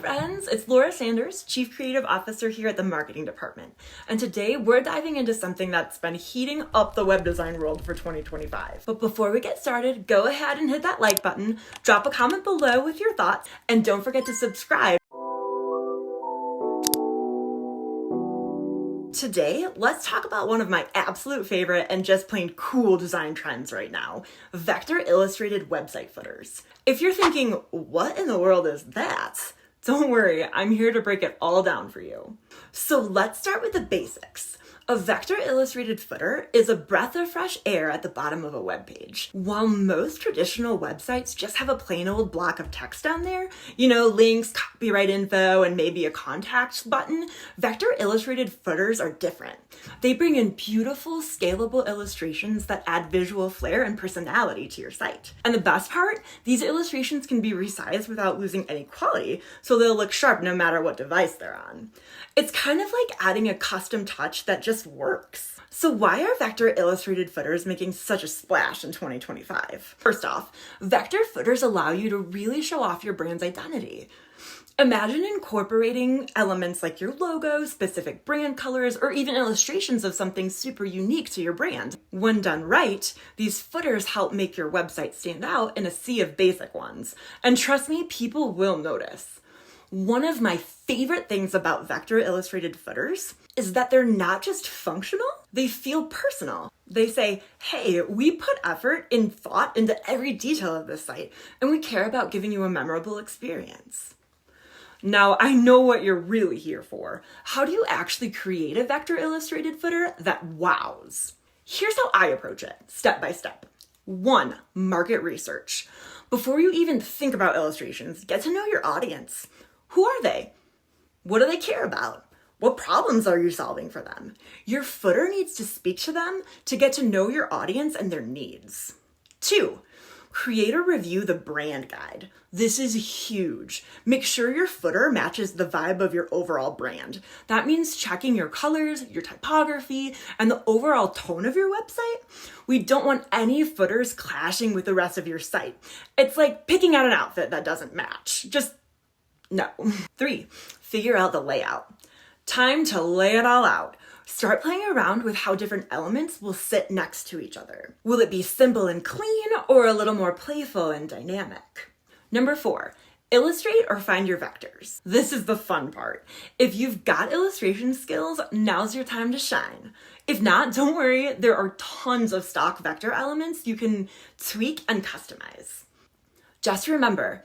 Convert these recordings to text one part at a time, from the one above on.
Friends, it's Laura Sanders, Chief Creative Officer here at the Marketing Department. And today we're diving into something that's been heating up the web design world for 2025. But before we get started, go ahead and hit that like button, drop a comment below with your thoughts, and don't forget to subscribe. Today, let's talk about one of my absolute favorite and just plain cool design trends right now, vector illustrated website footers. If you're thinking, what in the world is that? Don't worry, I'm here to break it all down for you. So let's start with the basics. A vector illustrated footer is a breath of fresh air at the bottom of a web page. While most traditional websites just have a plain old block of text down there, links, copyright info, and maybe a contact button, vector illustrated footers are different. They bring in beautiful, scalable illustrations that add visual flair and personality to your site. And the best part, these illustrations can be resized without losing any quality, so they'll look sharp no matter what device they're on. It's kind of like adding a custom touch that just works. So why are vector illustrated footers making such a splash in 2025? First off, vector footers allow you to really show off your brand's identity. Imagine incorporating elements like your logo, specific brand colors, or even illustrations of something super unique to your brand. When done right, these footers help make your website stand out in a sea of basic ones. And trust me, people will notice. One of my favorite things about vector illustrated footers is that they're not just functional, they feel personal. They say, hey, we put effort and thought into every detail of this site, and we care about giving you a memorable experience. Now, I know what you're really here for. How do you actually create a vector illustrated footer that wows? Here's how I approach it, step by step. 1, market research. Before you even think about illustrations, get to know your audience. Who are they? What do they care about? What problems are you solving for them? Your footer needs to speak to them to get to know your audience and their needs. 2, create or review the brand guide. This is huge. Make sure your footer matches the vibe of your overall brand. That means checking your colors, your typography, and the overall tone of your website. We don't want any footers clashing with the rest of your site. It's like picking out an outfit that doesn't match. No. 3, figure out the layout. Time to lay it all out. Start playing around with how different elements will sit next to each other. Will it be simple and clean or a little more playful and dynamic? 4, illustrate or find your vectors. This is the fun part. If you've got illustration skills, now's your time to shine. If not, don't worry, there are tons of stock vector elements you can tweak and customize. Just remember,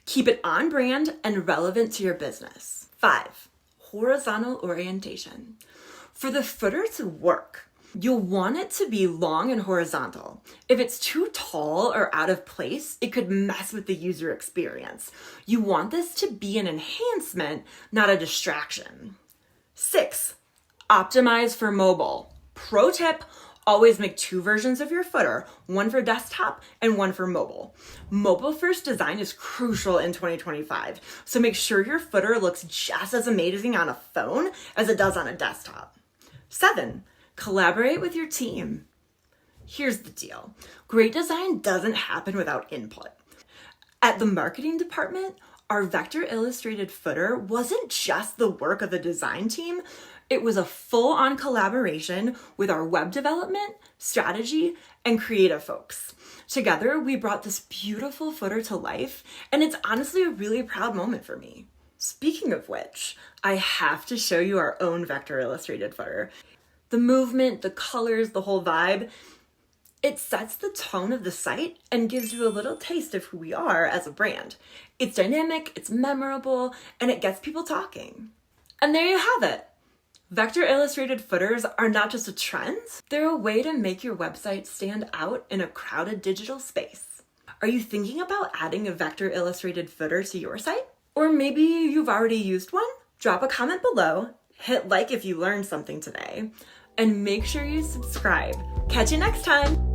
keep it on brand and relevant to your business. 5, horizontal orientation. For the footer to work, you'll want it to be long and horizontal. If it's too tall or out of place, it could mess with the user experience. You want this to be an enhancement, not a distraction. 6, optimize for mobile. Pro tip, always make 2 versions of your footer, one for desktop and one for mobile. Mobile first design is crucial in 2025, so make sure your footer looks just as amazing on a phone as it does on a desktop. 7, collaborate with your team. Here's the deal. Great design doesn't happen without input. At the marketing department, our vector illustrated footer wasn't just the work of the design team, it was a full-on collaboration with our web development, strategy, and creative folks. Together, we brought this beautiful footer to life, and it's honestly a really proud moment for me. Speaking of which, I have to show you our own vector illustrated footer. The movement, the colors, the whole vibe, it sets the tone of the site and gives you a little taste of who we are as a brand. It's dynamic, it's memorable, and it gets people talking. And there you have it. Vector illustrated footers are not just a trend, they're a way to make your website stand out in a crowded digital space. Are you thinking about adding a vector illustrated footer to your site? Or maybe you've already used one? Drop a comment below, hit like if you learned something today, and make sure you subscribe. Catch you next time!